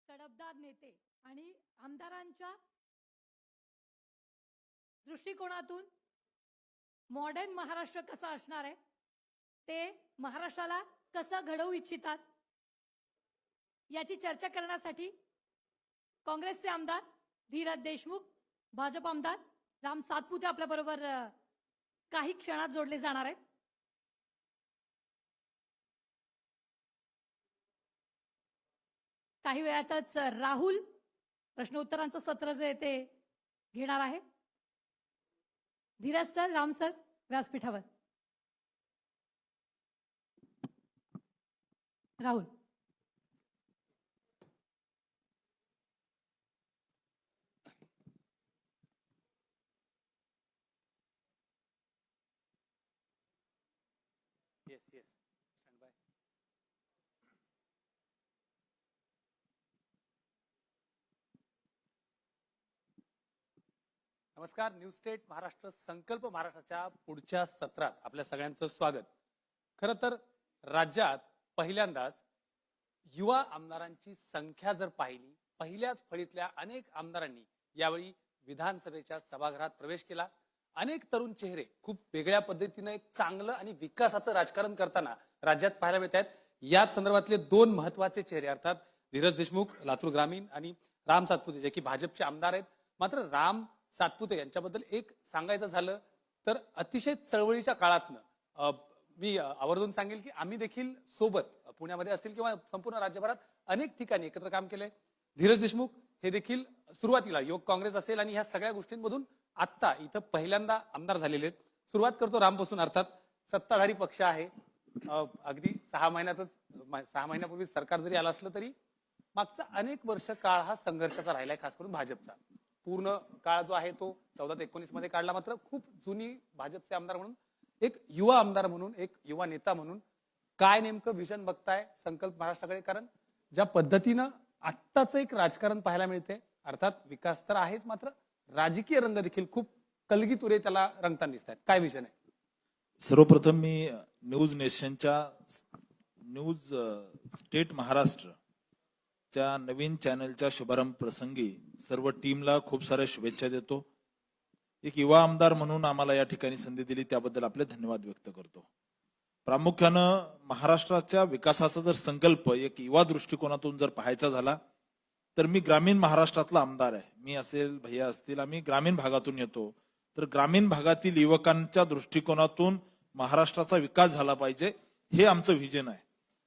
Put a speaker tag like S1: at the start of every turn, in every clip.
S1: तडफदार नेते आणि आमदारांच्या दृष्टिकोनातून मॉडर्न महाराष्ट्र कसा असणार आहे ते महाराष्ट्राला कसं घडवू इच्छितात याची चर्चा करण्यासाठी काँग्रेसचे आमदार धीरज देशमुख, भाजप आमदार राम सातपुते आपल्या बरोबर काही क्षणात जोडले जाणार आहेत. काही वेळातच राहुल प्रश्न उत्तरांचं सत्र जे ते घेणार आहे. धीरज सर, राम सर व्यासपीठावर. राहुल.
S2: Yes, stand by. नमस्कार. न्यूज स्टेट महाराष्ट्र संकल्प महाराष्ट्राच्या पुढच्या सत्रात आपल्या सगळ्यांचं स्वागत. खरं तर राज्यात पहिल्यांदाच युवा आमदारांची संख्या जर पाहिली, पहिल्याच फळीतल्या अनेक आमदारांनी यावेळी विधानसभेच्या सभागृहात प्रवेश केला. अनेक तरुण चेहरे खूप वेगळ्या पद्धतीने एक चांगलं आणि विकासाचं राजकारण करताना राज्यात पाहायला मिळत आहेत. याच संदर्भातले दोन महत्वाचे चेहरे अर्थात धीरज देशमुख लातूर ग्रामीण आणि राम सातपुते जे की भाजपचे आमदार आहेत. मात्र राम सातपुते यांच्याबद्दल एक सांगायचं झालं तर अतिशय चळवळीच्या काळातनं मी आवर्जून सांगेल की आम्ही देखील सोबत पुण्यामध्ये असतील किंवा संपूर्ण राज्यभरात अनेक ठिकाणी एकत्र काम केलंय. धीरज देशमुख हे देखील सुरुवातीला युवक काँग्रेस असेल आणि ह्या सगळ्या गोष्टींमधून आता इथं पहिल्यांदा आमदार झालेले आहेत. सुरुवात करतो रामपासून. अर्थात सत्ताधारी पक्ष आहे. अगदी 6 महिन्यापूर्वी सरकार जरी आलं असलं तरी मागचा अनेक वर्ष काळ हा संघर्षाचा राहिलाय, खास करून भाजपचा. पूर्ण काळ जो आहे तो 14 ते 19 मध्ये काढला. मात्र खूप जुनी भाजपचे आमदार म्हणून, एक युवा आमदार म्हणून, एक युवा नेता म्हणून काय नेमकं विजन बघताय संकल्प महाराष्ट्राकडे? कारण ज्या पद्धतीनं आत्ताच एक राजकारण पाहायला मिळते, अर्थात विकास तर आहेच मात्र राजकीय रंग देखील खूप कलगीतुरे त्याला रंगताना दिसत आहेत. काय विजन आहे?
S3: सर्वप्रथम मी न्यूज नेशनच्या न्यूज स्टेट महाराष्ट्र च्या नवीन चॅनलच्या शुभारंभ प्रसंगी सर्व टीमला खूप साऱ्या शुभेच्छा देतो. एक युवा आमदार म्हणून आम्हाला या ठिकाणी संधी दिली त्याबद्दल आपले धन्यवाद व्यक्त करतो. प्रामुख्यानं महाराष्ट्राच्या विकासाचा जर संकल्प एक युवा दृष्टिकोनातून जर पाहायचा झाला तर मी ग्रामीण महाराष्ट्रातला आमदार आहे. मी असेल, भैया असतील, आम्ही ग्रामीण भागातून येतो. तर ग्रामीण भागातील युवकांच्या दृष्टिकोनातून महाराष्ट्राचा विकास झाला पाहिजे हे आमचं व्हिजन आहे.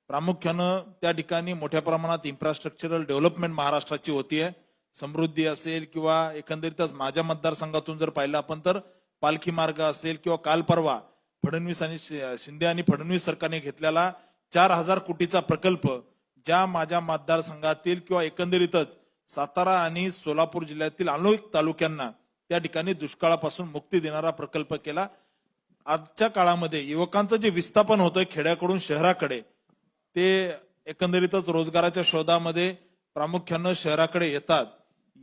S3: प्रामुख्यानं त्या ठिकाणी मोठ्या प्रमाणात इन्फ्रास्ट्रक्चरल डेव्हलपमेंट महाराष्ट्राची होतीये. समृद्धी असेल किंवा एकंदरीतच माझ्या मतदारसंघातून जर पाहिलं आपण तर पालखी मार्ग असेल किंवा काल परवा फडणवीस आणि शिंदे आणि फडणवीस सरकारने घेतलेला 4000 कोटीचा प्रकल्प ज्या माझ्या मतदारसंघातील किंवा एकंदरीतच सातारा आणि सोलापूर जिल्ह्यातील अनेक तालुक्यांना त्या ठिकाणी दुष्काळापासून मुक्ती देणारा प्रकल्प केला. आजच्या काळामध्ये युवकांचं जे विस्थापन होतंय खेड्याकडून शहराकडे, ते एकंदरीतच रोजगाराच्या शोधामध्ये प्रामुख्यानं शहराकडे येतात.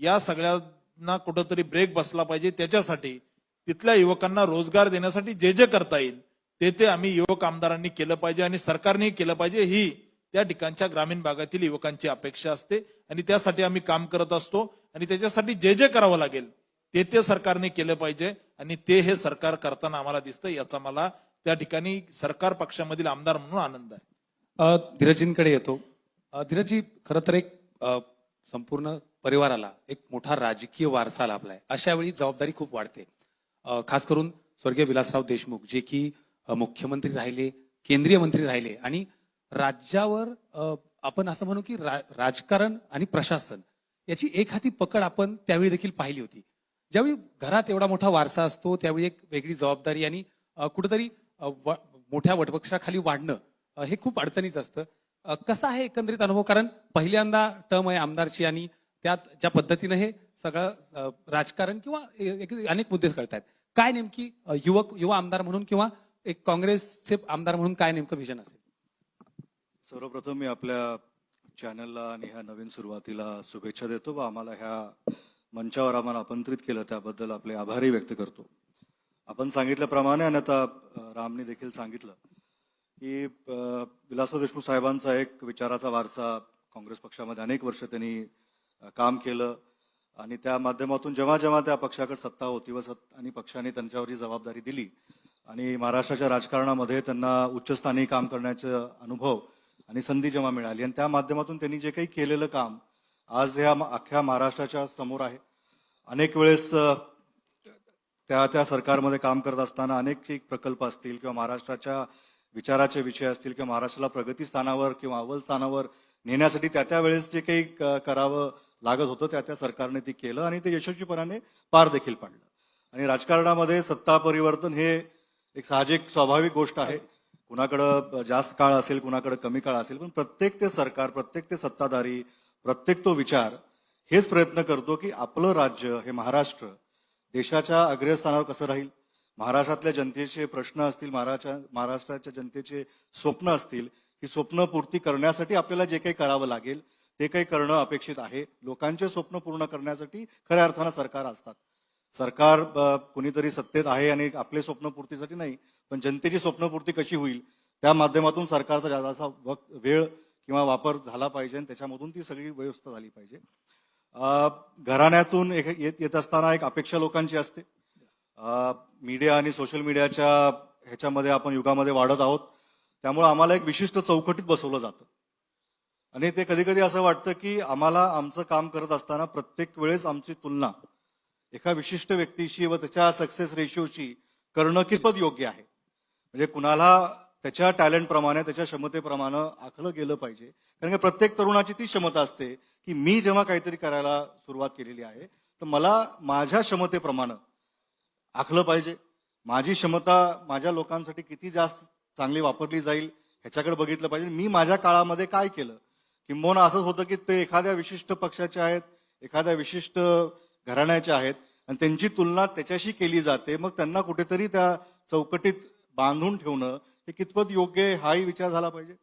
S3: या सगळ्यांना कुठंतरी ब्रेक बसला पाहिजे. त्याच्यासाठी तिथल्या युवकांना रोजगार देण्यासाठी जे जे करता येईल ते आम्ही युवक आमदारांनी केलं पाहिजे आणि सरकारने केलं पाहिजे, ही त्या ठिकाणच्या ग्रामीण भागातील युवकांची अपेक्षा असते आणि त्यासाठी आम्ही काम करत असतो. आणि त्याच्यासाठी जे जे करावं लागेल ते सरकारने केलं पाहिजे आणि ते हे सरकार करताना आम्हाला दिसतं. याचा मला त्या ठिकाणी सरकार पक्षामधील आमदार म्हणून आनंद आहे.
S2: धीरजींकडे येतो. धीरजी, खरं तर एक संपूर्ण परिवाराला एक मोठा राजकीय वारसा लाभलाय. अशा वेळी जबाबदारी खूप वाढते. खास करून स्वर्गीय विलासराव देशमुख जे की मुख्यमंत्री राहिले, केंद्रीय मंत्री राहिले आणि राज्यावर आपण असं म्हणू की राजकारण आणि प्रशासन याची एक हाती पकड आपण त्यावेळी देखील पाहिली होती. ज्यावेळी घरात एवढा मोठा वारसा असतो त्यावेळी एक वेगळी जबाबदारी आणि कुठेतरी मोठ्या वटपक्षाखाली वाढणं हे खूप अडचणीचं असतं. कसा आहे एकंदरीत अनुभव? कारण पहिल्यांदा टर्म आहे आमदारची आणि त्यात ज्या पद्धतीनं हे सगळं राजकारण किंवा अनेक मुद्दे कळतात. काय नेमकी युवा आमदार म्हणून किंवा एक काँग्रेसचे आमदार म्हणून काय नेमकं विजन असेल?
S4: सर्वप्रथम मी आपल्या चॅनलला आणि ह्या नवीन सुरुवातीला शुभेच्छा देतो व आम्हाला ह्या मंचावर आम्हाला आमंत्रित केलं त्याबद्दल आपले आभारही व्यक्त करतो. आपण सांगितल्याप्रमाणे आणि आता रामने देखील सांगितलं की विलासराव देशमुख साहेबांचा एक विचाराचा वारसा काँग्रेस पक्षामध्ये अनेक वर्ष त्यांनी काम केलं आणि त्या माध्यमातून जेव्हा जेव्हा त्या पक्षाकडे सत्ता होती आणि पक्षाने त्यांच्यावर ही जबाबदारी दिली आणि महाराष्ट्राच्या राजकारणामध्ये त्यांना उच्चस्थानी काम करण्याचा अनुभव आणि संधी जेव्हा मिळाली आणि त्या माध्यमातून त्यांनी जे काही केलेलं काम आज ह्या अख्ख्या महाराष्ट्राच्या समोर आहे. अनेक वेळेस त्या सरकारमध्ये काम करत असताना अनेक प्रकल्प असतील किंवा महाराष्ट्राच्या विचाराचे विषय असतील किंवा महाराष्ट्राला प्रगती स्थानावर किंवा अव्वल स्थानावर नेण्यासाठी त्या वेळेस जे काही करावं लागत होतं त्या सरकारने ते केलं आणि ते यशस्वीपणाने पार देखील पाडलं. आणि राजकारणामध्ये सत्ता परिवर्तन हे एक साहजिक स्वाभाविक गोष्ट आहे. कुणाकडं जास्त काळ असेल, कुणाकडे कमी काळ असेल, पण प्रत्येक ते सरकार, प्रत्येक ते सत्ताधारी, प्रत्येक तो विचार हेच प्रयत्न करतो की आपलं राज्य हे महाराष्ट्र देशाच्या अग्रस्थानावर कसं राहील. महाराष्ट्रातल्या जनतेचे प्रश्न असतील, महाराष्ट्राच्या जनतेचे स्वप्न असतील, ही स्वप्न पूर्ती करण्यासाठी आपल्याला जे काही करावं लागेल ते काही करणं अपेक्षित आहे. लोकांचे स्वप्न पूर्ण करण्यासाठी खऱ्या अर्थानं सरकार असतात. सरकार कुणीतरी सत्तेत आहे आणि आपले स्वप्न पूर्तीसाठी नाही, पण जनतेची स्वप्नपूर्ती कशी होईल त्या माध्यमातून सरकारचा जास्त वेळ किंवा वापर झाला पाहिजे आणि त्याच्यामधून ती सगळी व्यवस्था झाली पाहिजे. घराण्यातून येत असताना एक अपेक्षा लोकांची असते. मीडिया आणि सोशल मीडियाच्या ह्याच्यामध्ये आपण युगामध्ये वाढत आहोत, त्यामुळे आम्हाला एक विशिष्ट चौकटीत बसवलं जातं आणि ते कधी कधी असं वाटतं की आम्हाला आमचं काम करत असताना प्रत्येक वेळेस आमची तुलना एका विशिष्ट व्यक्तीशी व त्याच्या सक्सेस रेशिओशी करणं कितपत योग्य आहे. म्हणजे कुणाला त्याच्या टॅलेंटप्रमाणे, त्याच्या क्षमतेप्रमाणे आखलं गेलं पाहिजे. कारण की प्रत्येक तरुणाची ती क्षमता असते की मी जेव्हा काहीतरी करायला सुरुवात केलेली आहे तर मला माझ्या क्षमतेप्रमाणे आखलं पाहिजे. माझी क्षमता माझ्या लोकांसाठी किती जास्त चांगली वापरली जाईल ह्याच्याकडे बघितलं पाहिजे. मी माझ्या काळामध्ये काय केलं. किंबहुना असंच होतं की ते एखाद्या विशिष्ट पक्षाचे आहेत, एखाद्या विशिष्ट घराण्याचे आहेत आणि त्यांची तुलना त्याच्याशी केली जाते. मग त्यांना कुठेतरी त्या चौकटीत बांधून ठेवणं हे कितपत योग्य आहे हाही विचार झाला पाहिजे.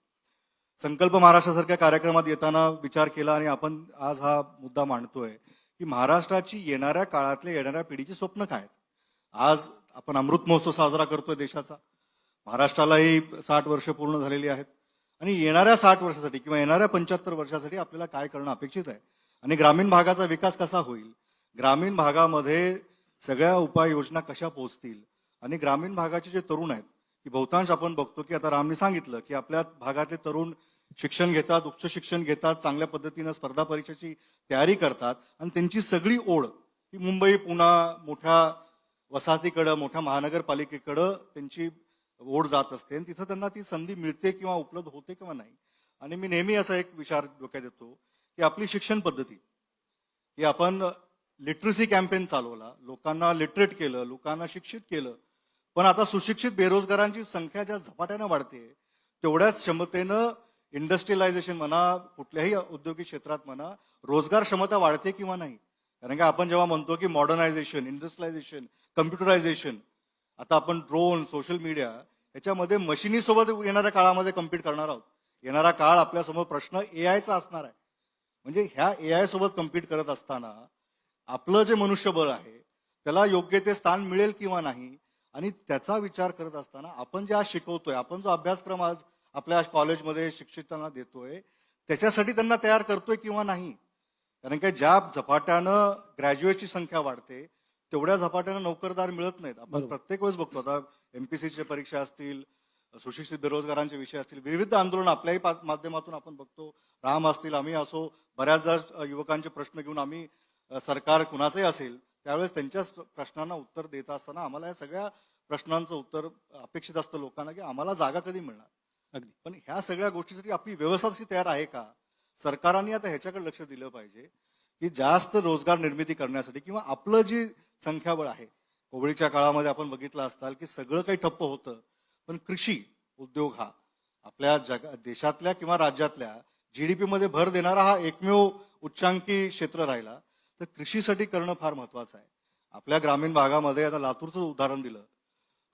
S4: संकल्प महाराष्ट्रासारख्या कार्यक्रमात येताना विचार केला आणि आपण आज हा मुद्दा मांडतोय की महाराष्ट्राची येणाऱ्या काळातल्या येणाऱ्या पिढीची स्वप्न काय आहेत. आज आपण अमृत महोत्सव साजरा करतोय देशाचा. महाराष्ट्रालाही 60 वर्ष पूर्ण झालेली आहेत आणि येणाऱ्या 60 वर्षासाठी किंवा येणाऱ्या 75 वर्षासाठी आपल्याला काय करणं अपेक्षित आहे आणि ग्रामीण भागाचा विकास कसा होईल, ग्रामीण भागामध्ये सगळ्या उपाययोजना कशा पोहोचतील आणि ग्रामीण भागाचे जे तरुण आहेत की बहुतांश आपण बघतो की आता रामने सांगितलं की आपल्या भागातले तरुण शिक्षण घेतात, उच्च शिक्षण घेतात, चांगल्या पद्धतीनं स्पर्धा परीक्षेची तयारी करतात आणि त्यांची सगळी ओढ ही मुंबई, पुणे, मोठ्या वसाहतीकडं, मोठ्या महानगरपालिकेकडं त्यांची ओढ जात असते आणि तिथं त्यांना ती संधी मिळते किंवा उपलब्ध होते किंवा नाही. आणि मी नेहमी असा एक विचार डोक्यात येतो की आपली शिक्षण पद्धती की आपण लिटरसी कॅम्पेन चालवला, लोकांना लिटरेट केलं, लोकांना शिक्षित केलं, पण आता सुशिक्षित बेरोजगारांची संख्या ज्या झपाट्यानं वाढते तेवढ्याच क्षमतेनं इंडस्ट्रियलायझेशन म्हणा, कुठल्याही औद्योगिक क्षेत्रात म्हणा, रोजगार क्षमता वाढते किंवा नाही. कारण की आपण जेव्हा म्हणतो की मॉडर्नायझेशन, इंडस्ट्रियलायझेशन, कम्प्युटरायझेशन, आता आपण ड्रोन, सोशल मीडिया याच्यामध्ये मशिनीसोबत येणाऱ्या काळामध्ये कम्पीट करणार आहोत. येणारा काळ आपल्यासमोर प्रश्न एआयचा असणार आहे. म्हणजे ह्या एआय सोबत कम्पीट करत असताना आपलं जे मनुष्यबळ आहे त्याला योग्य ते स्थान मिळेल किंवा नाही आणि त्याचा विचार करत असताना आपण जे आज शिकवतोय, आपण जो अभ्यासक्रम आज आपल्या कॉलेजमध्ये शिक्षितांना देतोय त्याच्यासाठी त्यांना तयार करतोय किंवा नाही. कारण की ज्या झपाट्यानं ग्रॅज्युएटची संख्या वाढते तेवढ्या झपाट्यानं नोकरदार मिळत नाहीत. आपण प्रत्येक वेळेस बघतो. आता एमपीसीची परीक्षा असतील, सुशिक्षित बेरोजगारांचे विषय असतील, विविध आंदोलन आपल्याही माध्यमातून आपण बघतो. राम असतील, आम्ही असो, बऱ्याचदा युवकांचे प्रश्न घेऊन आम्ही सरकार कुणाचंही असेल त्यावेळेस त्यांच्या प्रश्नांना उत्तर देत असताना आम्हाला या सगळ्या प्रश्नांचं उत्तर अपेक्षित असतं लोकांना की आम्हाला जागा कधी मिळणार.
S2: अगदी.
S4: पण ह्या सगळ्या गोष्टीसाठी आपली व्यवस्था तयार आहे का. सरकारांनी आता ह्याच्याकडे लक्ष दिलं पाहिजे की जास्त रोजगार निर्मिती करण्यासाठी किंवा आपलं जी संख्याबळ आहे. कोविडच्या काळामध्ये आपण बघितलं असताल की सगळं काही ठप्प होतं, पण कृषी उद्योग हा आपल्या देशातल्या किंवा राज्यातल्या जीडीपी मध्ये भर देणारा हा एकमेव उच्चांकी क्षेत्र राहिला. तर कृषीसाठी करणं फार महत्वाचं आहे. आपल्या ग्रामीण भागामध्ये आता लातूरचं उदाहरण दिलं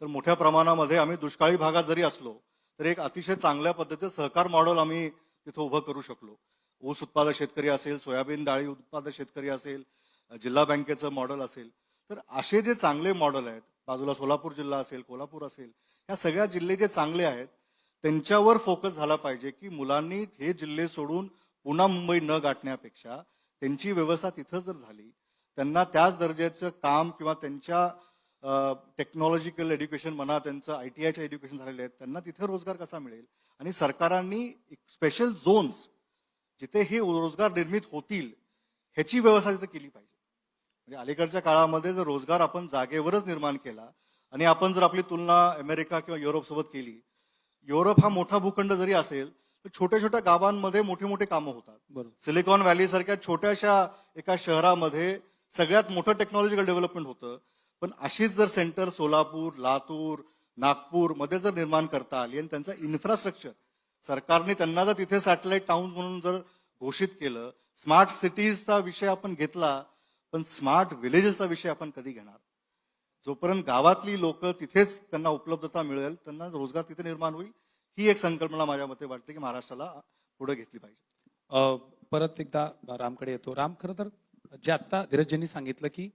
S4: तर मोठ्या प्रमाणामध्ये आम्ही दुष्काळी भागात जरी असलो तर एक अतिशय चांगल्या पद्धतीचं सहकार मॉडेल आम्ही तिथं उभं करू शकलो. ऊस उत्पादक शेतकरी असेल, सोयाबीन डाळी उत्पादक शेतकरी असेल, जिल्हा बँकेचं मॉडेल असेल, तर असे जे चांगले मॉडेल आहेत, बाजूला सोलापूर जिल्हा असेल, कोल्हापूर असेल, ह्या सगळ्या जिल्हे जे चांगले आहेत त्यांच्यावर फोकस झाला पाहिजे की मुलांनी हे जिल्हे सोडून पुन्हा मुंबई न गाठण्यापेक्षा त्यांची व्यवस्था तिथं जर झाली, त्यांना त्याच दर्जाचं काम किंवा त्यांच्या टेक्नॉलॉजिकल एज्युकेशन म्हणा, त्यांचं ITIचे एज्युकेशन झालेले आहेत, त्यांना तिथे रोजगार कसा मिळेल? आणि सरकारांनी स्पेशल झोन्स जिथे हे रोजगार निर्मित होतील ह्याची व्यवस्था तिथे केली पाहिजे. म्हणजे अलीकडच्या काळामध्ये जर रोजगार आपण जागेवरच निर्माण केला आणि आपण जर आपली तुलना अमेरिका किंवा युरोप सोबत केली, युरोप हा मोठा भूखंड जरी असेल तर छोट्या छोट्या गावांमध्ये मोठे मोठे कामं होतात.
S2: बरोबर.
S4: सिलिकॉन व्हॅली सारख्या छोट्याशा एका शहरामध्ये सगळ्यात मोठं टेक्नॉलॉजिकल डेव्हलपमेंट होतं. पण अशीच जर सेंटर सोलापूर, लातूर, नागपूर मध्ये जर निर्माण करता आली आणि त्यांचा इन्फ्रास्ट्रक्चर सरकारने त्यांना जर तिथे सॅटेलाइट टाउन्स म्हणून जर घोषित केलं, स्मार्ट सिटीजचा विषय आपण घेतला, पण स्मार्ट विलेजेसचा विषय आपण कधी घेणार? जोपर्यंत गावातली लोक तिथेच त्यांना उपलब्धता मिळेल, त्यांना रोजगार तिथे निर्माण होईल. ही एक संकल्पना माझ्या मते वाटते की महाराष्ट्राला पुढे घेतली पाहिजे.
S2: परत एकदा रामकडे येतो. राम, खरं तर जे आता धीरजजींनी सांगितलं की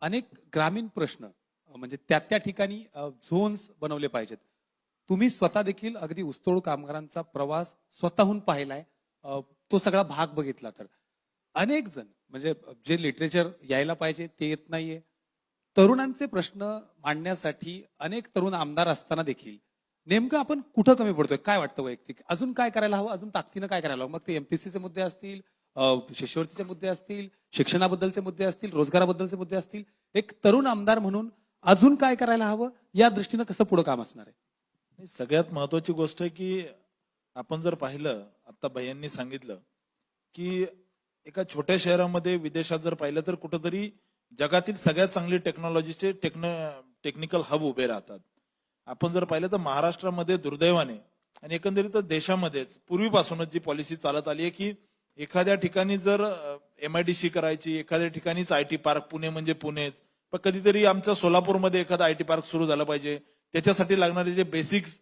S2: अनेक ग्रामीण प्रश्न म्हणजे त्या ठिकाणी झोन्स बनवले पाहिजेत. तुम्ही स्वतः देखील अगदी ऊसतोड कामगारांचा प्रवास स्वतःहून पाहिलाय, तो सगळा भाग बघितला तर अनेक जण म्हणजे जे लिटरेचर यायला पाहिजे ते येत नाहीये. तरुणांचे प्रश्न मांडण्यासाठी अनेक तरुण आमदार असताना देखील नेमकं आपण कुठं कमी पडतोय? काय वाटतं वैयक्तिक? अजून काय करायला हवं? अजून ताकदीनं काय करायला हवं? मग ते MPSCचे मुद्दे असतील, शिष्यवृत्तीचे मुद्दे असतील, शिक्षणाबद्दलचे मुद्दे असतील, रोजगाराबद्दलचे मुद्दे असतील. एक तरुण आमदार म्हणून अजून काय करायला हवं, या दृष्टीनं कसं पुढे काम असणार आहे?
S3: सगळ्यात महत्वाची गोष्ट आहे की आपण जर पाहिलं, आता भैयांनी सांगितलं की एका छोट्या शहरामध्ये विदेशात जर पाहिलं तर कुठंतरी जगातील सगळ्यात चांगली टेक्नॉलॉजीचे टेक्निकल हब उभे राहतात. आपण जर पाहिलं तर महाराष्ट्रामध्ये दुर्दैवाने आणि एकंदरीत देशामध्येच पूर्वीपासूनच जी पॉलिसी चालत आली आहे की एखाद्या ठिकाणी जर MIDC करायची, एखाद्या ठिकाणीच IT पार्क, पुणे म्हणजे पुणेच, पण कधीतरी आमच्या सोलापूरमध्ये एखादा IT पार्क सुरू झाला पाहिजे. त्याच्यासाठी लागणारे जे बेसिक्स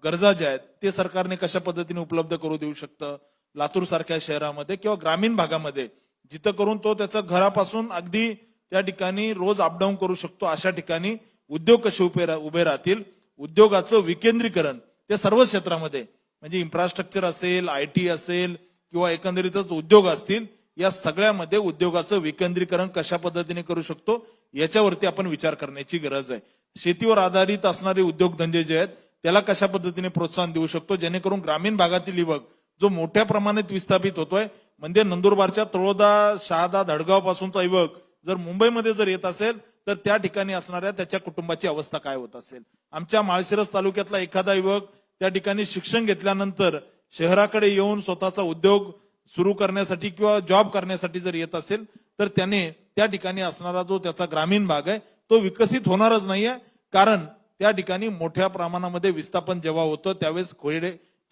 S3: गरजा ज्या आहेत ते सरकारने कशा पद्धतीने उपलब्ध करू देऊ शकतं. लातूर सारख्या शहरामध्ये किंवा ग्रामीण भागामध्ये जिथं करून तो त्याच्या घरापासून अगदी त्या ठिकाणी रोज अपडाऊन करू शकतो, अशा ठिकाणी उद्योग कसे उभे राहतील. उद्योगाचं विकेंद्रीकरण ते सर्व क्षेत्रामध्ये म्हणजे इन्फ्रास्ट्रक्चर असेल, IT असेल किंवा एकंदरीतच उद्योग असतील, या सगळ्यामध्ये उद्योगाचं विकेंद्रीकरण कशा पद्धतीने करू शकतो याच्यावरती आपण विचार करण्याची गरज आहे. शेतीवर आधारित असणारे उद्योगधंदे जे आहेत त्याला कशा पद्धतीने प्रोत्साहन देऊ शकतो, जेणेकरून ग्रामीण भागातील युवक जो मोठ्या प्रमाणात विस्थापित होतोय, म्हणजे नंदुरबारच्या तळोदा, शहादा, धडगाव पासूनचा युवक जर मुंबईमध्ये जर येत असेल तर त्या ठिकाणी असणाऱ्या त्याच्या कुटुंबाची अवस्था काय होत असेल. आमच्या माळशिरस तालुक्यातला एखादा युवक त्या ठिकाणी शिक्षण घेतल्यानंतर शहराकडे येऊन स्वतःचा उद्योग सुरू करण्यासाठी किंवा जॉब करण्यासाठी जर येत असेल तर त्याने त्या ठिकाणी असणारा जो त्याचा ग्रामीण भाग आहे तो विकसित होणारच नाहीये. कारण त्या ठिकाणी मोठ्या प्रमाणामध्ये विस्थापन जेव्हा होतं त्यावेळेस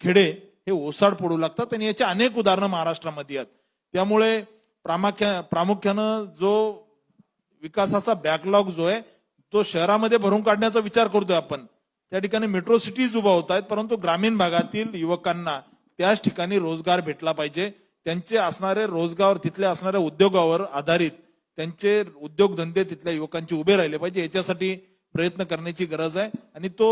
S3: खेडे हे ओसाड पडू लागतात आणि याची अनेक उदाहरणं महाराष्ट्रामध्ये आहेत. त्यामुळे प्रामुख्यानं जो विकासाचा बॅकलॉग जो आहे तो शहरामध्ये भरून काढण्याचा विचार करतोय आपण. त्या ठिकाणी मेट्रो सिटीज उभा होत आहेत, परंतु ग्रामीण भागातील युवकांना त्याच ठिकाणी रोजगार भेटला पाहिजे. त्यांचे असणारे रोजगार, तिथल्या असणाऱ्या उद्योगावर आधारित त्यांचे उद्योगधंदे तिथल्या युवकांचे उभे राहिले पाहिजे. याच्यासाठी प्रयत्न करण्याची गरज आहे आणि तो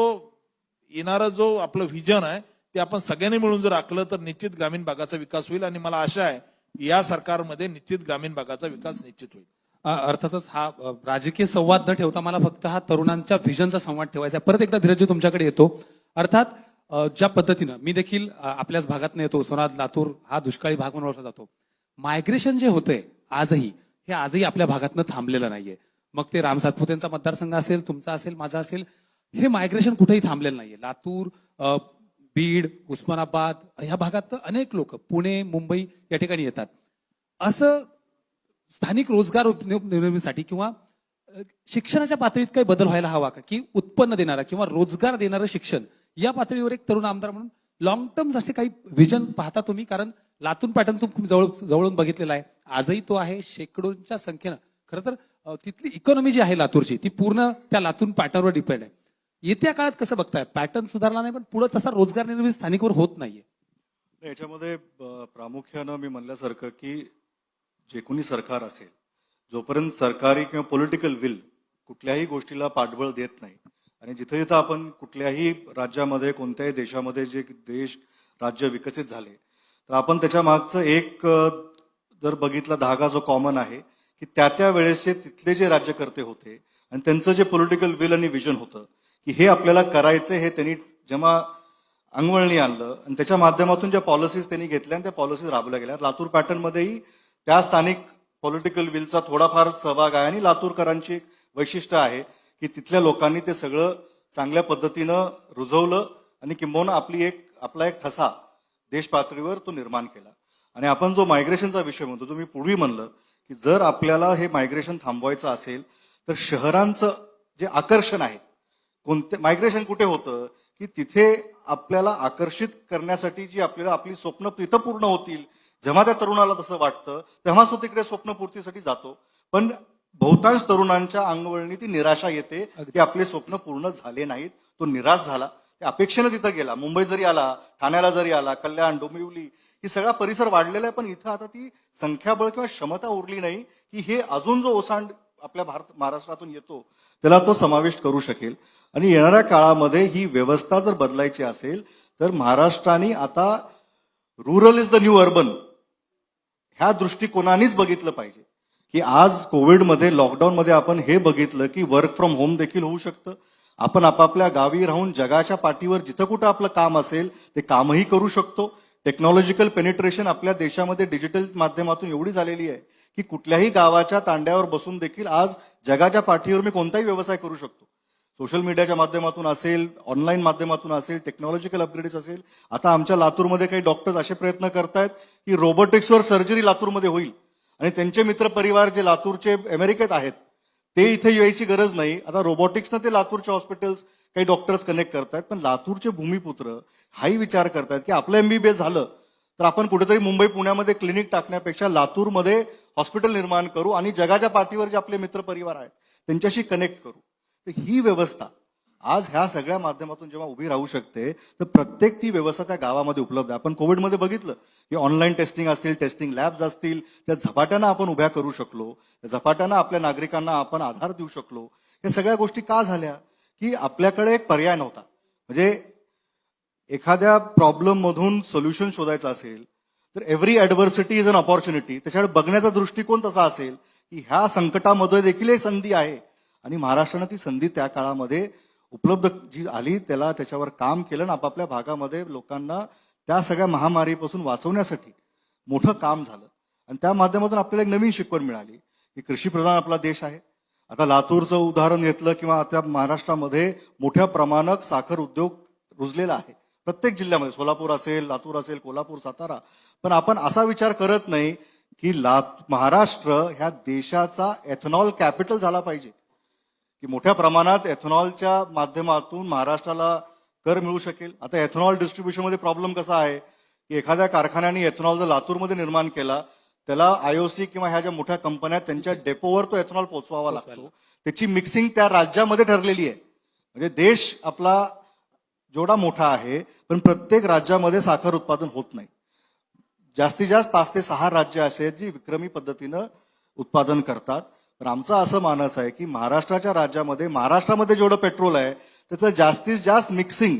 S3: येणारा जो आपलं व्हिजन आहे ते आपण सगळ्यांनी मिळून जर आखलं तर निश्चित ग्रामीण भागाचा विकास होईल आणि मला आशा आहे या सरकारमध्ये निश्चित ग्रामीण भागाचा विकास निश्चित होईल.
S2: अर्थातच हा राजकीय संवाद न ठेवता मला फक्त हा तरुणांच्या व्हिजनचा संवाद ठेवायचा आहे. परत एकदा धीरजजी तुमच्याकडे येतो. अर्थात ज्या पद्धतीनं मी देखील आपल्याच भागातनं येतो, उस्मानाबाद, लातूर हा दुष्काळी भाग म्हणून ओळखला जातो. मायग्रेशन जे होतंय आजही आपल्या भागातनं थांबलेलं नाहीये. मग ते राम सातपुतेंचा मतदारसंघ असेल, तुमचा असेल, माझा असेल, हे मायग्रेशन कुठेही थांबलेलं नाहीये. लातूर, बीड, उस्मानाबाद ह्या भागात अनेक लोक पुणे, मुंबई या ठिकाणी येतात. असं स्थानिक रोजगार निर्मितीसाठी किंवा शिक्षणाच्या पातळीत काही बदल व्हायला हवा का, की उत्पन्न देणारा किंवा रोजगार देणारं शिक्षण या पातळीवर एक तरुण आमदार म्हणून लॉंग टर्म असे काही विजन पाहता तुम्ही? कारण लातूर पॅटर्न तुम्ही जवळून बघितलेला आहे, आजही तो आहे. शेकडोंच्या संख्येनं खरं तर तिथली इकॉनॉमी जी आहे लातूरची ती पूर्ण त्या लातूर पॅटर्नवर डिपेंड आहे. येत्या काळात कसं बघताय? पॅटर्न सुधारला नाही पण पुढे तसा रोजगार निर्मिती स्थानिकवर होत नाहीये.
S4: याच्यामध्ये प्रामुख्यानं मी म्हणल्यासारखं की जे कोणी सरकार असेल, जोपर्यंत सरकारी किंवा पॉलिटिकल विल कुठल्याही गोष्टीला पाठबळ देत नाही आणि जिथं जिथं आपण कुठल्याही राज्यामध्ये, कोणत्याही देशामध्ये जे राज्य विकसित झाले तर आपण त्याच्या मागचं एक जर बघितला धागा जो कॉमन आहे की त्या वेळेसचे तिथले जे राज्यकर्ते होते आणि त्यांचं जे पॉलिटिकल विल आणि विजन होतं की हे आपल्याला करायचं, हे त्यांनी जेव्हा अंगवळणी आणलं आणि त्याच्या माध्यमातून ज्या पॉलिसीज त्यांनी घेतल्या आणि त्या पॉलिसीज राबवल्या गेल्या. लातूर पॅटर्नमध्येही त्या स्थानिक पॉलिटिकल विलचा थोडाफार सहभाग आहे आणि लातूरकरांची एक वैशिष्ट्य आहे की तिथल्या लोकांनी ते सगळं चांगल्या पद्धतीनं रुजवलं आणि किंबहुना आपला एक ठसा देश पातळीवर तो निर्माण केला. आणि आपण जो मायग्रेशनचा विषय म्हणतो, तुम्ही पूर्वी म्हणलं की जर आपल्याला हे मायग्रेशन थांबवायचं असेल तर शहरांचं जे आकर्षण आहे, कोणते मायग्रेशन कुठे होतं की तिथे आपल्याला आकर्षित करण्यासाठी जी आपल्याला आपली स्वप्न तिथं पूर्ण होतील, जेव्हा त्या तरुणाला तसं वाटतं तेव्हाच तो तिकडे स्वप्नपूर्तीसाठी जातो. पण बहुतांश तरुणांच्या अंगवळणी ती निराशा येते की आपले स्वप्न पूर्ण झाले नाहीत, तो निराश झाला, त्या अपेक्षेनं तिथं गेला. मुंबईत जरी आला, ठाण्याला जरी आला, कल्याण, डोंबिवली ही सगळा परिसर वाढलेला आहे, पण इथं आता ती संख्याबळ किंवा क्षमता उरली नाही की हे अजून जो ओसांड आपल्या महाराष्ट्रातून येतो त्याला तो समाविष्ट करू शकेल. आणि येणाऱ्या काळामध्ये ही व्यवस्था जर बदलायची असेल तर महाराष्ट्राने आता rural is the new urban ह्या दृष्टिकोनानेच बघितलं पाहिजे की आज कोविडमध्ये, लॉकडाऊनमध्ये आपण हे बघितलं की वर्क फ्रॉम होम देखील होऊ शकतं. आपण आपापल्या गावी राहून जगाच्या पाठीवर जिथं कुठं आपलं काम असेल ते कामही करू शकतो. टेक्नॉलॉजिकल पेनिट्रेशन आपल्या देशामध्ये डिजिटल माध्यमातून एवढी झालेली आहे की कुठल्याही गावाच्या तांड्यावर बसून देखील आज जगाच्या पाठीवर मी कोणताही व्यवसाय करू शकतो. सोशल मीडियाच्या माध्यमातून असेल, ऑनलाईन माध्यमातून असेल, टेक्नॉलॉजिकल अपग्रेड्स असेल. आता आमच्या लातूरमध्ये काही डॉक्टर्स असे प्रयत्न करतायत की रोबोटिक्सवर सर्जरी लातूरमध्ये होईल आणि त्यांचे मित्र परिवार जे लातूरचे अमेरिकेत आहेत ते इथे यायची गरज नाही. आता रोबोटिक्सनं ते लातूरच्या हॉस्पिटल्स काही डॉक्टर्स कनेक्ट करतायत. पण लातूरचे भूमिपुत्र हाही विचार करतायत की आपलं MBBS झालं तर आपण कुठेतरी मुंबई, पुण्यामध्ये क्लिनिक टाकण्यापेक्षा लातूरमध्ये हॉस्पिटल निर्माण करू आणि जगाच्या पाठीवर जे आपले मित्र परिवार आहेत त्यांच्याशी कनेक्ट करू. तर ही व्यवस्था आज ह्या सगळ्या माध्यमातून जेव्हा उभी राहू शकते तर प्रत्येक ती व्यवस्था त्या गावामध्ये उपलब्ध आहे. आपण कोविडमध्ये बघितलं की ऑनलाईन टेस्टिंग असतील, टेस्टिंग लॅब्स असतील, त्या झपाट्यानं आपण उभ्या करू शकलो, त्या झपाट्यानं आपल्या नागरिकांना आपण आधार देऊ शकलो. या सगळ्या गोष्टी का झाल्या की आपल्याकडे एक पर्याय नव्हता. म्हणजे एखाद्या प्रॉब्लेम मधून सोल्युशन शोधायचं असेल तर every adversity is an opportunity. त्याच्याकडे बघण्याचा दृष्टिकोन तसा असेल की ह्या संकटामध्ये देखील एक संधी आहे आणि महाराष्ट्रानं ती संधी त्या काळामध्ये उपलब्ध जी आली त्याच्यावर काम केलं आणि आपापल्या भागामध्ये लोकांना त्या सगळ्या महामारीपासून वाचवण्यासाठी मोठं काम झालं. आणि त्या माध्यमातून आपल्याला एक नवीन शिकवण मिळाली की कृषीप्रधान आपला देश आहे. आता लातूरचं उदाहरण घेतलं किंवा आता महाराष्ट्रामध्ये मोठ्या प्रमाणात साखर उद्योग रुजलेला आहे प्रत्येक जिल्ह्यामध्ये, सोलापूर असेल, लातूर असेल, कोल्हापूर, सातारा. पण आपण असा विचार करत नाही की महाराष्ट्र ह्या देशाचा एथनॉल कॅपिटल झाला पाहिजे, की मोठ्या प्रमाणात एथनॉलच्या माध्यमातून महाराष्ट्राला कर मिळू शकेल. आता एथनॉल डिस्ट्रीब्युशनमध्ये प्रॉब्लेम कसा आहे की एखाद्या कारखान्याने एथनॉल जर लातूरमध्ये निर्माण केला त्याला IOC किंवा ह्या ज्या मोठ्या कंपन्या त्यांच्या डेपोवर तो एथनॉल पोहोचवावा लागतो. त्याची मिक्सिंग त्या राज्यामध्ये ठरलेली आहे. म्हणजे देश आपला जेवढा मोठा आहे पण प्रत्येक राज्यामध्ये साखर उत्पादन होत नाही. जास्तीत जास्त 5 ते 6 राज्य असे आहेत जी विक्रमी पद्धतीनं उत्पादन करतात. तर आमचं असं मानस आहे की महाराष्ट्रामध्ये जेवढं पेट्रोल आहे त्याचं जास्तीत जास्त मिक्सिंग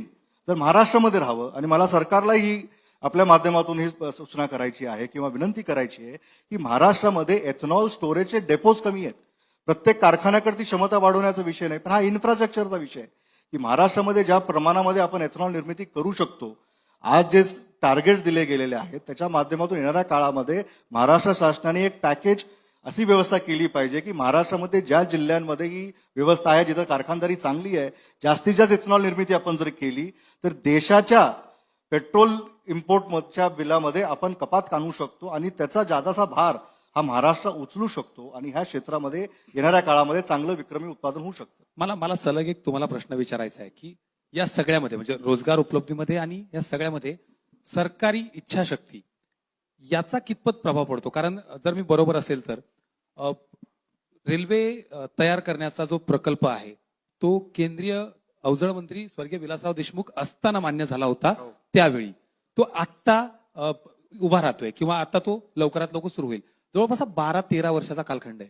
S4: जर महाराष्ट्रामध्ये राहावं. आणि मला सरकारलाही आपल्या माध्यमातून ही सूचना करायची आहे किंवा विनंती करायची आहे की महाराष्ट्रामध्ये एथनॉल स्टोरेजचे डेपोज कमी आहेत. प्रत्येक कारखान्याकडे ती क्षमता वाढवण्याचा विषय नाही, पण हा इन्फ्रास्ट्रक्चरचा विषय आहे की महाराष्ट्रामध्ये ज्या प्रमाणामध्ये आपण एथनॉल निर्मिती करू शकतो, आज जे टार्गेट्स दिले गेलेले आहेत त्याच्या माध्यमातून येणाऱ्या काळामध्ये महाराष्ट्र शासनाने एक पॅकेज अशी व्यवस्था केली पाहिजे की महाराष्ट्रामध्ये ज्या जिल्ह्यांमध्ये ही व्यवस्था आहे, जिथं कारखानदारी चांगली आहे, जास्तीत जास्त इथेनॉल निर्मिती आपण जर केली तर देशाच्या पेट्रोल इम्पोर्टच्या बिलामध्ये आपण कपात आणू शकतो आणि त्याचा जादाचा भार हा महाराष्ट्र उचलू शकतो आणि ह्या क्षेत्रामध्ये येणाऱ्या काळामध्ये चांगलं विक्रमी उत्पादन होऊ शकतं.
S2: मला सलग एक तुम्हाला प्रश्न विचारायचा आहे की या सगळ्यामध्ये म्हणजे रोजगार उपलब्धीमध्ये आणि या सगळ्यामध्ये सरकारी इच्छाशक्ती याचा कितपत प्रभाव पडतो? कारण जर मी बरोबर असेल तर रेल्वे तयार करण्याचा जो प्रकल्प आहे तो केंद्रीय अवजड मंत्री स्वर्गीय विलासराव देशमुख असताना मान्य झाला होता. त्यावेळी तो आत्ता उभा राहतोय किंवा आता तो लवकरात लवकर सुरू होईल. जवळपास 12-13 वर्षाचा कालखंड आहे.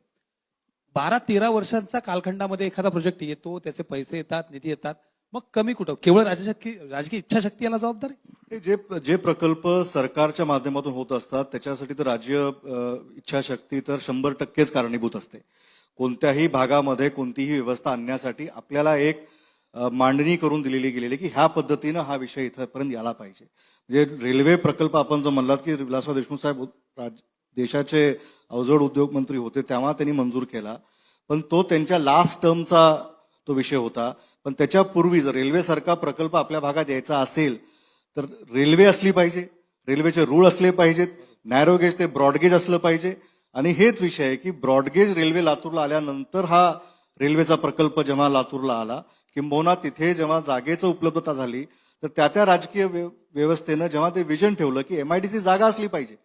S2: 12-13 वर्षांचा कालखंडामध्ये एखादा प्रोजेक्ट येतो, त्याचे पैसे येतात, निधी येतात, मग कमी कुठं? केवळ राजकीय इच्छाशक्ती याला जबाबदार आहे?
S4: हे जे प्रकल्प सरकारच्या माध्यमातून होत असतात त्याच्यासाठी तर राज्य इच्छाशक्ती तर 100%च कारणीभूत असते. कोणत्याही भागामध्ये कोणतीही व्यवस्था आणण्यासाठी आपल्याला एक मांडणी करून दिलेली गेलेली की ह्या पद्धतीनं हा विषय इथपर्यंत यायला पाहिजे. म्हणजे रेल्वे प्रकल्प आपण जो म्हणलात की विलासराव देशमुख साहेब देशाचे अवजड उद्योग मंत्री होते तेव्हा त्यांनी मंजूर केला, पण तो त्यांच्या लास्ट टर्मचा तो विषय होता. पण त्याच्यापूर्वी जर रेल्वेसारखा प्रकल्प आपल्या भागात यायचा असेल तर रेल्वे असली पाहिजे, रेल्वेचे रूळ असले पाहिजेत, नॅरोगेज ते ब्रॉडगेज असलं पाहिजे. आणि हेच विषय आहे की ब्रॉडगेज रेल्वे लातूरला आल्यानंतर हा रेल्वेचा प्रकल्प जेव्हा लातूरला आला, किंबहुना तिथे जेव्हा जागेचं उपलब्धता झाली तर त्या राजकीय व्यवस्थेनं जेव्हा ते विजन ठेवलं की MIDC जागा असली पाहिजे,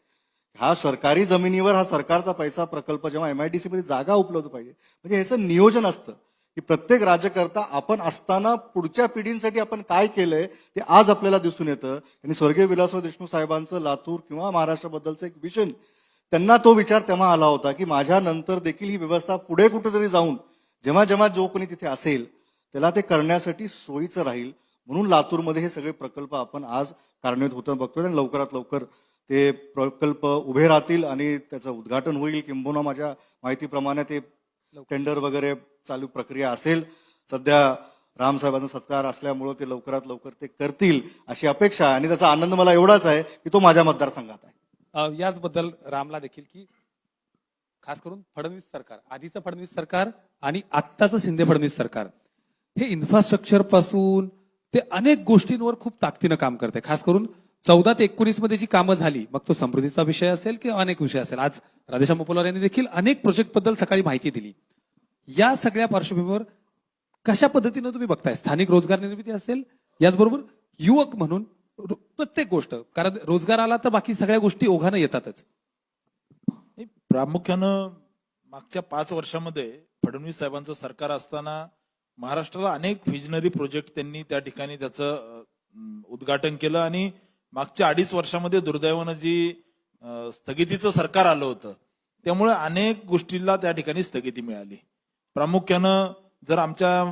S4: हा सरकारी जमिनीवर हा सरकारचा पैसा प्रकल्प जेव्हा MIDC मध्ये जागा उपलब्ध पाहिजे, म्हणजे ह्याचं नियोजन असतं की प्रत्येक राज्यकर्ता आपण असताना पुढच्या पिढींसाठी आपण काय केलंय ते आज आपल्याला दिसून येतं. आणि स्वर्गीय विलासराव देशमुख साहेबांचं लातूर किंवा महाराष्ट्राबद्दलचं एक विजन, त्यांना तो विचार तेव्हा आला होता की माझ्या नंतर देखील ही व्यवस्था पुढे कुठेतरी जाऊन जेव्हा जेव्हा जो कोणी तिथे असेल त्याला ते करण्यासाठी सोयीचं राहील. म्हणून लातूरमध्ये हे सगळे प्रकल्प आपण आज कार्यान्वित होताना बघतोय आणि लवकरात लवकर ते प्रकल्प उभे राहतील आणि त्याचं उद्घाटन होईल. किंबहुना माझ्या माहितीप्रमाणे ते टेंडर वगैरे चालू प्रक्रिया असेल. सध्या रामसाहेबांचा सत्कार असल्यामुळे ते लवकरात लवकर ते करतील अशी अपेक्षा आहे आणि त्याचा आनंद मला एवढाच आहे की तो माझ्या मतदारसंघात आहे.
S2: याचबद्दल रामला देखील की खास करून फडणवीस सरकार, आधीचं फडणवीस सरकार आणि आत्ताचं शिंदे फडणवीस सरकार हे इन्फ्रास्ट्रक्चर पासून ते अनेक गोष्टींवर खूप ताकदीनं काम करते. खास करून 14 ते 19 मध्ये जी कामं झाली, मग तो समृद्धीचा विषय असेल किंवा अनेक विषय असेल. आज राधेश्याम पवार यांनी देखील अनेक प्रोजेक्ट बद्दल सकाळी माहिती दिली. या सगळ्या पार्श्वभूमीवर कशा पद्धतीनं तुम्ही बघताय स्थानिक रोजगार निर्मिती असेल, याचबरोबर युवक म्हणून प्रत्येक गोष्ट, कारण रोजगार आला तर बाकी सगळ्या गोष्टी ओघानं येतातच.
S3: प्रामुख्यानं मागच्या 5 वर्षामध्ये फडणवीस साहेबांचं सरकार असताना महाराष्ट्राला अनेक व्हिजनरी प्रोजेक्ट त्यांनी त्या ठिकाणी त्याचं उद्घाटन केलं आणि मागच्या 2.5 वर्षामध्ये दुर्दैवानं जी स्थगितीचं सरकार आलं होतं त्यामुळे अनेक गोष्टींना त्या ठिकाणी स्थगिती मिळाली. प्रामुख्यानं जर आमच्या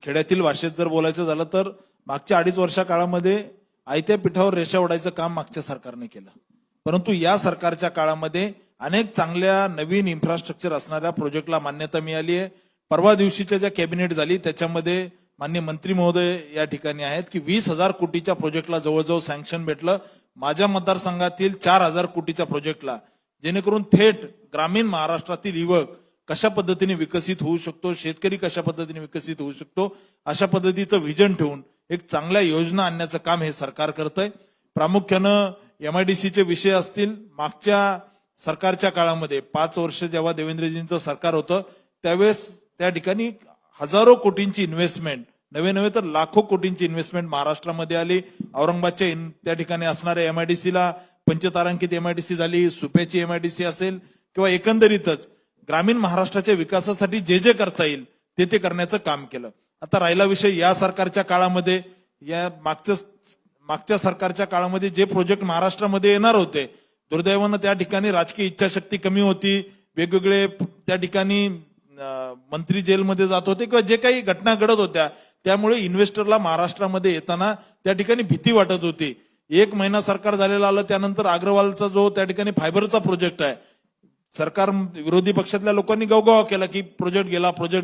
S3: खेड्यातील भाषेत जर बोलायचं झालं तर मागच्या 2.5 वर्षा काळामध्ये आयत्या पिठावर रेषा ओढायचं काम मागच्या सरकारने केलं. परंतु या सरकारच्या काळामध्ये अनेक चांगल्या नवीन इन्फ्रास्ट्रक्चर असणाऱ्या प्रोजेक्टला मान्यता मिळाली आहे. परवा दिवशीच्या ज्या कॅबिनेट झाली त्याच्यामध्ये माननीय मंत्री महोदय या ठिकाणी आहेत की 20,000 कोटीच्या प्रोजेक्टला जवळजवळ सँक्शन भेटलं. माझ्या मतदारसंघातील 4,000 कोटीच्या प्रोजेक्टला, जेणेकरून थेट ग्रामीण महाराष्ट्रातील युवक कशा पद्धतीने विकसित होऊ शकतो, शेतकरी कशा पद्धतीने विकसित होऊ शकतो, अशा पद्धतीचं व्हिजन ठेवून एक चांगल्या योजना आणण्याचं काम हे सरकार करतंय. प्रामुख्यानं MIDCचे विषय असतील. मागच्या सरकारच्या काळामध्ये 5 वर्ष जेव्हा देवेंद्रजींचं सरकार होतं त्यावेळेस त्या ठिकाणी हजारो कोटींची इन्व्हेस्टमेंट, नवे तर लाखो कोटींची इन्व्हेस्टमेंट महाराष्ट्रामध्ये आली. औरंगाबादच्या त्या ठिकाणी असणाऱ्या MIDCला पंचतारांकित MIDC झाली, सुप्याची MIDC असेल किंवा एकंदरीतच ग्रामीण महाराष्ट्राच्या विकासासाठी जे करता येईल ते करण्याचं काम केलं. आता राहिला विषय या सरकारच्या काळामध्ये, या मागच्या सरकारच्या काळामध्ये जे प्रोजेक्ट महाराष्ट्रामध्ये येणार होते, दुर्दैवानं त्या ठिकाणी राजकीय इच्छाशक्ती कमी होती. वेगवेगळे त्या ठिकाणी मंत्री जेलमध्ये जात होते किंवा जे काही घटना घडत होत्या त्यामुळे इन्व्हेस्टरला महाराष्ट्रामध्ये येताना त्या ठिकाणी भीती वाटत होती. 1 महिना सरकार झालेला आलं त्यानंतर अग्रवालचा जो त्या ठिकाणी फायबरचा प्रोजेक्ट आहे, सरकार विरोधी पक्षातल्या लोकांनी गवगवा केला की प्रोजेक्ट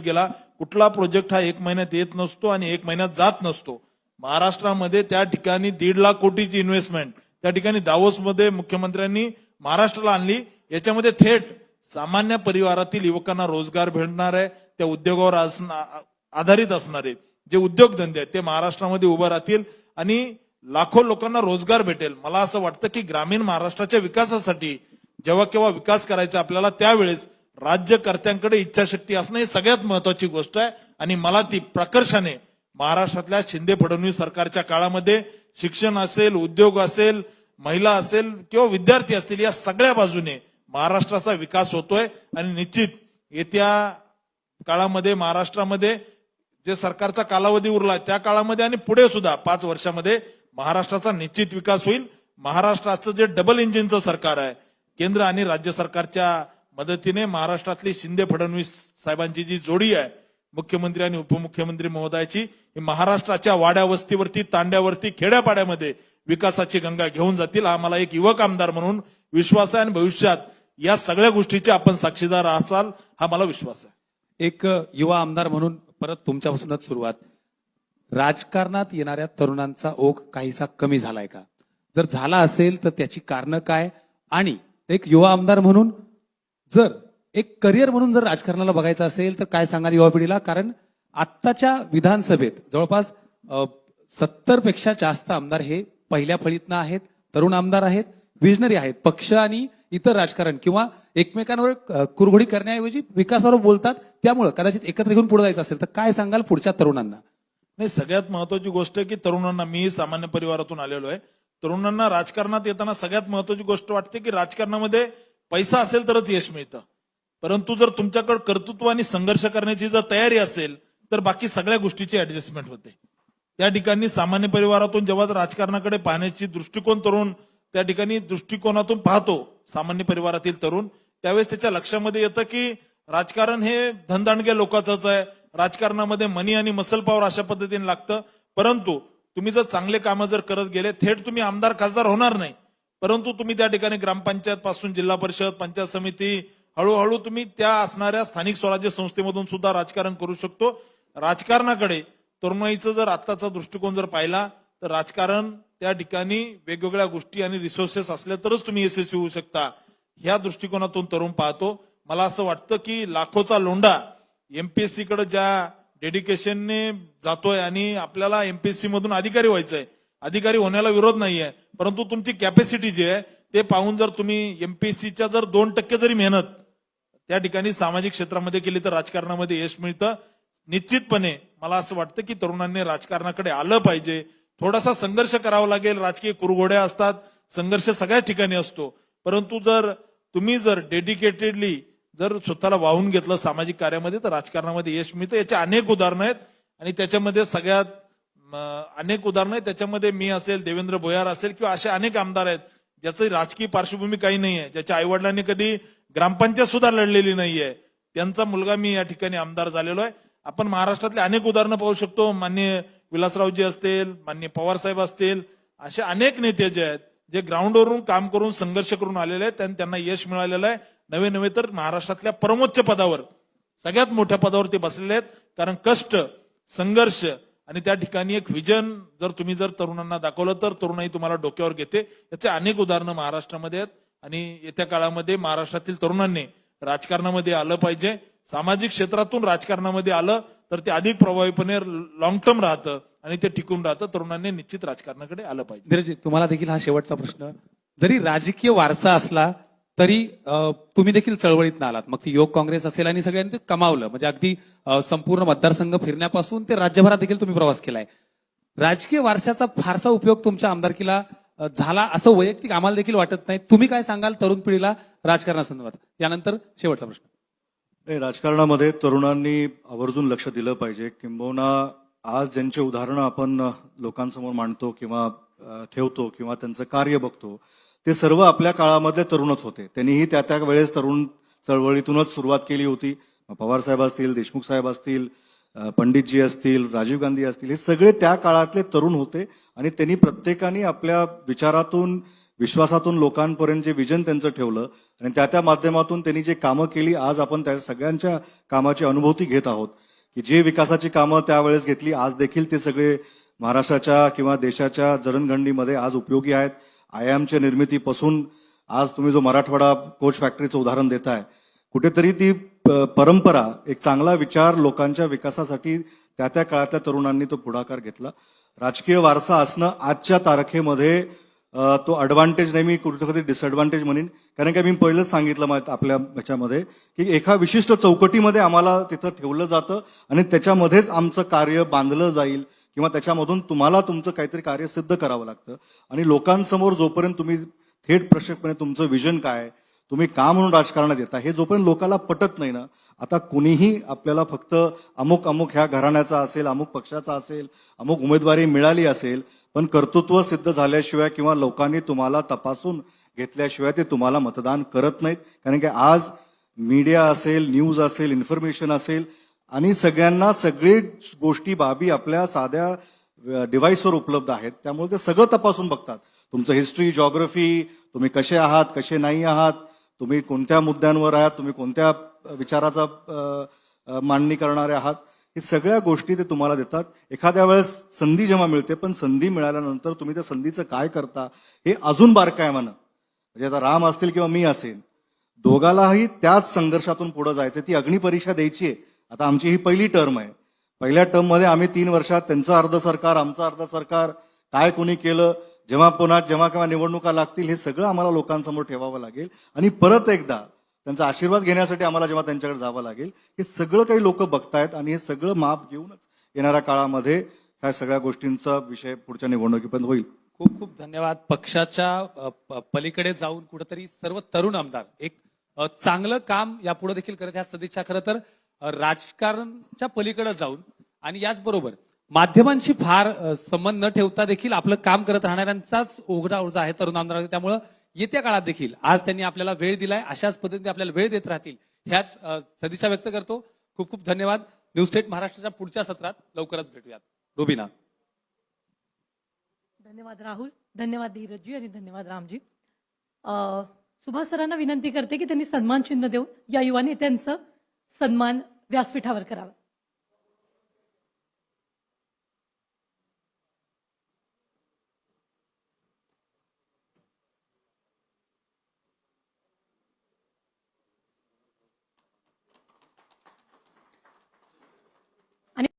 S3: गेला. कुठला प्रोजेक्ट हा 1 महिन्यात येत नसतो आणि 1 महिन्यात जात नसतो. महाराष्ट्रामध्ये त्या ठिकाणी 1.5 लाख कोटीची इन्व्हेस्टमेंट त्या ठिकाणी दावोसमध्ये मुख्यमंत्र्यांनी महाराष्ट्राला आणली. याच्यामध्ये थेट सामान्य परिवारातील युवकांना रोजगार भेटणार आहे. त्या उद्योगावर आधारित असणारे जे उद्योगधंदे आहेत ते महाराष्ट्रामध्ये उभं राहतील आणि लाखो लोकांना रोजगार भेटेल. मला असं वाटतं की ग्रामीण महाराष्ट्राच्या विकासासाठी जेव्हा केव्हा विकास करायचा आपल्याला त्यावेळेस राज्यकर्त्यांकडे इच्छाशक्ती असणं ही सगळ्यात महत्वाची गोष्ट आहे. आणि मला ती प्रकर्षाने महाराष्ट्रातल्या शिंदे फडणवीस सरकारच्या काळामध्ये शिक्षण असेल, उद्योग असेल, महिला असेल किंवा विद्यार्थी असतील, या सगळ्या बाजूने महाराष्ट्राचा विकास होतोय. आणि निश्चित येत्या काळामध्ये महाराष्ट्रामध्ये जे सरकारचा कालावधी उरला त्या काळामध्ये आणि पुढे सुद्धा 5 वर्षामध्ये महाराष्ट्राचा निश्चित विकास होईल. महाराष्ट्राचं जे डबल इंजिनचं सरकार आहे, केंद्र आणि राज्य सरकारच्या मदतीने महाराष्ट्रातली शिंदे फडणवीस साहेबांची जी जोडी आहे, मुख्यमंत्री आणि उपमुख्यमंत्री महोदयाची ही महाराष्ट्राच्या वाड्या वस्तीवरती, तांड्यावरती, खेड्यापाड्यामध्ये विकासाची गंगा घेऊन जातील. हा मला एक युवक आमदार म्हणून विश्वास आहे आणि भविष्यात या सगळ्या गोष्टीचे आपण साक्षीदार असाल हा मला विश्वास आहे.
S2: एक युवा आमदार म्हणून परत तुमच्यापासूनच सुरुवात. राजकारणात येणाऱ्या तरुणांचा ओघ काहीसा कमी झालाय का? जर झाला असेल तर त्याची कारणं काय? आणि एक युवा आमदार म्हणून जर एक करिअर म्हणून जर राजकारणाला बघायचं असेल तर काय सांगाल युवा पिढीला? कारण आत्ताच्या विधानसभेत जवळपास 70 पेक्षा जास्त आमदार हे पहिल्या फळीतनं आहेत, तरुण आमदार आहेत, विजनरी आहेत. पक्ष आणि इतर राजकारण किंवा एकमेकांवर कुरघोडी करण्याऐवजी विकासावर बोलतात. त्यामुळे कदाचित एकत्र घेऊन पुढे जायचं असेल तर काय सांगाल पुढच्या तरुणांना?
S3: नाही, सगळ्यात महत्वाची गोष्ट आहे की तरुणांना, मी सामान्य परिवारातून आलेलो आहे, तरुणांना राजकारणात येताना सगळ्यात महत्वाची गोष्ट वाटते की राजकारणामध्ये पैसा असेल तरच यश मिळतं. परंतु जर तुमच्याकडे कर्तृत्व आणि संघर्ष करण्याची जर तयारी असेल तर बाकी सगळ्या गोष्टीची ऍडजस्टमेंट होते. त्या ठिकाणी सामान्य परिवारातून जेव्हा राजकारणाकडे पाहण्याची दृष्टिकोन तरुण त्या ठिकाणी दृष्टिकोनातून पाहतो, सामान्य परिवारातील तरुण, त्यावेळेस त्याच्या लक्षामध्ये येतं की राजकारण हे धनदांडग्या लोकांचंच आहे. राजकारणामध्ये मनी आणि मसल पॉवर अशा पद्धतीने लागतं. परंतु तुम्ही जर चांगले कामं जर करत गेले, थेट तुम्ही आमदार खासदार होणार नाही, परंतु तुम्ही त्या ठिकाणी ग्रामपंचायत पासून जिल्हा परिषद, पंचायत समिती, हळूहळू तुम्ही त्या असणाऱ्या स्थानिक स्वराज्य संस्थेमधून सुद्धा राजकारण करू शकतो. राजकारणाकडे तरुणाईचं जर आत्ताचा दृष्टिकोन जर पाहिला तर राजकारण त्या ठिकाणी वेगवेगळ्या गोष्टी आणि रिसोर्सेस असल्या तरच तुम्ही यशस्वी होऊ शकता. ह्या दृष्टिकोनातून तरुण पाहतो. मला असं वाटतं की लाखोचा लोंढा एमपीएससी कडे ज्या डेडिकेशनने जातोय आणि आपल्याला एमपीएससी मधून अधिकारी व्हायचंय, अधिकारी होण्याला विरोध नाहीये, परंतु तुमची कॅपॅसिटी जी आहे ते पाहून जर तुम्ही एमपीएससीच्या जर 2% जरी मेहनत त्या ठिकाणी सामाजिक क्षेत्रामध्ये केली तर राजकारणामध्ये यश मिळतं. निश्चितपणे मला असं वाटतं की तरुणांनी राजकारणाकडे आलं पाहिजे. थोडासा संघर्ष करावा लागेल, राजकीय कुरघोड्या असतात, संघर्ष सगळ्या ठिकाणी असतो, परंतु जर तुम्ही जर डेडिकेटेडली जर स्वतःला वाहून घेतलं सामाजिक कार्यामध्ये तर राजकारणामध्ये यश मिळतं. याचे अनेक उदाहरणं आहेत आणि त्याच्यामध्ये सगळ्यात अनेक उदाहरणं आहेत. त्याच्यामध्ये मी असेल, देवेंद्र भोयार असेल किंवा असे अनेक आमदार आहेत ज्याची राजकीय पार्श्वभूमी काही नाहीये, ज्याच्या आईवडिलांनी कधी ग्रामपंचायत सुद्धा लढलेली नाहीये, त्यांचा मुलगा मी या ठिकाणी आमदार झालेलो आहे. आपण महाराष्ट्रातले अनेक उदाहरणं पाहू शकतो. माननीय विलासरावजी असतील, माननीय पवार साहेब असतील, असे अनेक नेते जे आहेत जे ग्राउंडवरून काम करून संघर्ष करून आलेले आहेत आणि त्यांना यश मिळालेलं आहे. नवे नवे तर महाराष्ट्रातल्या परमोच्च पदावर, सगळ्यात मोठ्या पदावर ते बसलेले आहेत. कारण कष्ट, संघर्ष आणि त्या ठिकाणी एक विजन जर तुम्ही जर तरुणांना दाखवलं तर तरुणाई तुम्हाला डोक्यावर घेते. याचे अनेक उदाहरणं महाराष्ट्रामध्ये आहेत आणि येत्या काळामध्ये महाराष्ट्रातील तरुणांनी राजकारणामध्ये आलं पाहिजे. सामाजिक क्षेत्रातून राजकारणामध्ये आलं तर ते अधिक प्रभावीपणे लॉंग टर्म राहतं आणि ते टिकून राहतं. तरुणांनी निश्चित राजकारणाकडे आलं पाहिजे.
S2: धीरज, तुम्हाला देखील हा शेवटचा प्रश्न. जरी राजकीय वारसा असला तरी तुम्ही देखील चळवळीत आलात, मग ती युवक काँग्रेस असेल आणि सगळ्यांनी ते कमावलं, म्हणजे अगदी संपूर्ण मतदारसंघ फिरण्यापासून ते राज्यभरात देखील तुम्ही प्रवास केलाय. राजकीय वारशाचा फारसा उपयोग तुमच्या आमदारकीला झाला असं वैयक्तिक आम्हाला देखील वाटत नाही. तुम्ही काय सांगाल तरुण पिढीला राजकारणासंदर्भात? यानंतर शेवटचा प्रश्न.
S4: नाही, राजकारणामध्ये तरुणांनी आवर्जून लक्ष दिलं पाहिजे. किंबहुना आज ज्यांचे उदाहरणं आपण लोकांसमोर मांडतो किंवा ठेवतो किंवा त्यांचं कार्य बघतो ते सर्व आपल्या काळामधले तरुणच होते. त्यांनीही त्या त्या वेळेस तरुण चळवळीतूनच सुरुवात केली होती. पवार साहेब असतील, देशमुख साहेब असतील, पंडितजी असतील, राजीव गांधी असतील, हे सगळे त्या काळातले तरुण होते आणि त्यांनी प्रत्येकाने आपल्या विचारातून, विश्वासातून लोकांपर्यंत जे विजन त्यांचं ठेवलं आणि त्या माध्यमातून त्यांनी जे कामं केली, आज आपण त्या सगळ्यांच्या कामाची अनुभूती घेत आहोत की जे विकासाची कामं त्यावेळेस घेतली आज देखील ते सगळे महाराष्ट्राच्या किंवा देशाच्या जडणघडणीमध्ये आज उपयोगी आहेत. आयआयएमच्या निर्मितीपासून आज तुम्ही जो मराठवाडा कोच फॅक्टरीचं उदाहरण देताय, कुठेतरी ती परंपरा, एक चांगला विचार लोकांच्या विकासासाठी त्या त्या काळातल्या तरुणांनी तो पुढाकार घेतला. राजकीय वारसा असणं आजच्या तारखेमध्ये तो अडव्हान्टेज नाही, मी कुठेतरी डिसएडव्हान्टेज म्हणेन. कारण की मी पहिलंच सांगितलं आपल्या ह्याच्यामध्ये की एका विशिष्ट चौकटीमध्ये आम्हाला तिथं ठेवलं जातं आणि त्याच्यामध्येच आमचं कार्य बांधलं जाईल किंवा त्याच्यामधून तुम्हाला तुमचं काहीतरी कार्य सिद्ध करावं लागतं. आणि लोकांसमोर जोपर्यंत तुम्ही थेट प्रत्यक्षपणे तुमचं विजन काय, तुम्ही का म्हणून राजकारणात येता, हे जोपर्यंत लोकांना पटत नाही ना, आता कुणीही आपल्याला फक्त अमुक अमुक ह्या घराण्याचा असेल, अमुक पक्षाचा असेल, अमुक उमेदवारी मिळाली असेल, पण कर्तृत्व सिद्ध झाल्याशिवाय किंवा लोकांनी तुम्हाला तपासून घेतल्याशिवाय ते तुम्हाला मतदान करत नाहीत. कारण की आज मीडिया असेल, न्यूज असेल, इन्फॉर्मेशन असेल, आणि सगळ्यांना सगळे गोष्टी बाबी आपल्या साध्या डिव्हाइसवर उपलब्ध आहेत. त्यामुळे ते सगळं तपासून बघतात. तुमचं हिस्ट्री, जॉग्रफी, तुम्ही कसे आहात, कसे नाही आहात, तुम्ही कोणत्या मुद्द्यांवर आहात, तुम्ही कोणत्या विचाराचा मांडणी करणारे आहात, हे सगळ्या गोष्टी ते तुम्हाला देतात. एखाद्या वेळेस संधी जेव्हा मिळते, पण संधी मिळाल्यानंतर तुम्ही त्या संधीचं काय करता हे अजून बारकाईनं, म्हणजे आता राम असतील किंवा मी असेल, दोघालाही त्याच संघर्षातून पुढे जायचं. ती अग्निपरीक्षा द्यायची आहे. आता आमची ही पहिली टर्म आहे. पहिल्या टर्म मध्ये आम्ही 3 वर्षात त्यांचं अर्ध सरकार, आमचं अर्ध सरकार, काय कोणी केलं, जेव्हा केव्हा निवडणुका लागतील, हे सगळं आम्हाला लोकांसमोर ठेवावं लागेल. आणि परत एकदा त्यांचा आशीर्वाद घेण्यासाठी आम्हाला जेव्हा त्यांच्याकडे जावं लागेल, हे सगळं काही लोक बघतायत. आणि हे सगळं माप घेऊनच येणाऱ्या काळामध्ये ह्या सगळ्या गोष्टींचा विषय पुढच्या निवडणुकीपर्यंत होईल.
S2: खूप खूप धन्यवाद. पक्षाच्या पलीकडे जाऊन कुठेतरी सर्व तरुण आमदार एक चांगलं काम यापुढे देखील करत. ह्या सदिच्छा खरं तर राजकारणच्या पलीकडे जाऊन आणि याचबरोबर माध्यमांशी फार संबंध न ठेवता देखील आपलं काम करत राहणाऱ्यांचाच ओघडा ऊर्जा आहे तरुण आमदार. त्यामुळं येत्या काळात देखील आज त्यांनी आपल्याला वेळ दिलाय, अशाच पद्धतीने आपल्याला वेळ देत राहतील ह्याच सदिच्छा व्यक्त करतो. खूप खूप धन्यवाद. न्यूज स्टेट महाराष्ट्राच्या पुढच्या सत्रात लवकरच भेटूयात. रुबीना.
S1: धन्यवाद राहुल, धन्यवाद धीरजजी आणि धन्यवाद रामजी. सुभाष सरांना विनंती करते की त्यांनी सन्मान चिन्ह देऊन या युवा नेत्यांचं सन्मान व्यासपीठावर करावं.